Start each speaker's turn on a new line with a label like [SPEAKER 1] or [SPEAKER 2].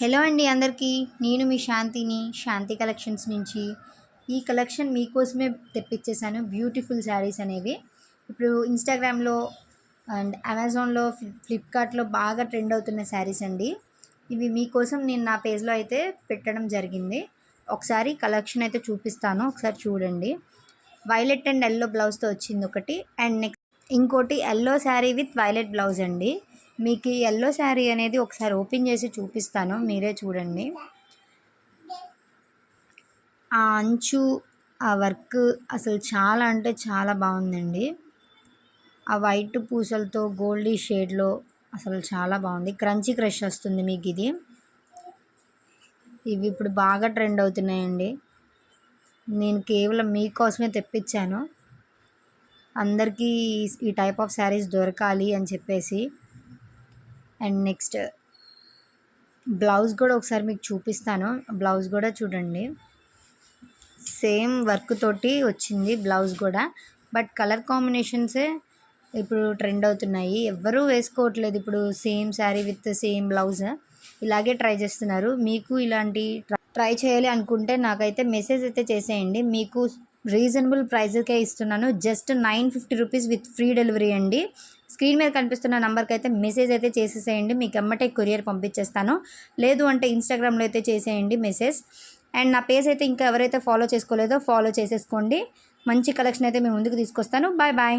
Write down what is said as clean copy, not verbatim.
[SPEAKER 1] Hello అండి అందరికీ. నేను మీ శాంతిని, శాంతి కలెక్షన్స్ నుంచి. ఈ కలెక్షన్ మీకోసమే తెప్పించేసాను. బ్యూటిఫుల్ శారీస్ అనేవి ఇప్పుడు ఇన్స్టాగ్రామ్లో అండ్ అమెజాన్లో, ఫ్లిప్కార్ట్లో బాగా ట్రెండ్ అవుతున్న శారీస్ అండి. ఇవి మీకోసం నేను నా పేజ్లో అయితే పెట్టడం జరిగింది. ఒకసారి కలెక్షన్ అయితే చూపిస్తాను, ఒకసారి చూడండి. వైలెట్ అండ్ ఎల్లో బ్లౌజ్తో వచ్చింది ఒకటి, అండ్ నెక్స్ట్ ఇంకోటి yellow sari with violet blouse అండి. మీకు ఈ ఎల్లో శారీ అనేది ఒకసారి ఓపెన్ చేసి చూపిస్తాను, మీరే చూడండి. ఆ అంచు, ఆ వర్క్ అసలు చాలా అంటే చాలా బాగుందండి. ఆ వైట్ పూసలతో గోల్డీ షేడ్లో అసలు చాలా బాగుంది. క్రంచీ క్రష్ వస్తుంది మీకు ఇది. ఇవి ఇప్పుడు బాగా ట్రెండ్ అవుతున్నాయండి. నేను కేవలం మీకోసమే తెప్పించాను. అందరికీ ఈ టైప్ ఆఫ్ శారీస్ దొరకాలి అని చెప్పేసి. అండ్ నెక్స్ట్ బ్లౌజ్ కూడా ఒకసారి మీకు చూపిస్తాను. బ్లౌజ్ కూడా చూడండి, సేమ్ వర్క్ తోటి వచ్చింది బ్లౌజ్ కూడా. బట్ కలర్ కాంబినేషన్సే ఇప్పుడు ట్రెండ్ అవుతున్నాయి. ఎవ్వరూ వేసుకోవట్లేదు ఇప్పుడు same sari with same blouse, ఇలాగే ట్రై చేస్తున్నారు. మీకు ఇలాంటి ట్రై చేయాలి అనుకుంటే నాకైతే మెసేజ్ అయితే చేసేయండి. మీకు రీజనబుల్ ప్రైస్కే ఇస్తున్నాను. Just 950 rupees with free delivery అండి. స్క్రీన్ మీద కనిపిస్తున్న నెంబర్కి అయితే మెసేజ్ అయితే చేసేసేయండి, మీకు ఎమ్మటే కొరియర్ పంపించేస్తాను. లేదు అంటే ఇన్స్టాగ్రామ్లో అయితే చేసేయండి మెసేజ్. అండ్ నా పేజ్ అయితే ఇంకా ఎవరైతే ఫాలో చేసుకోలేదో ఫాలో చేసేసుకోండి. మంచి కలెక్షన్ అయితే మేము ముందుకు తీసుకొస్తాను. Bye bye.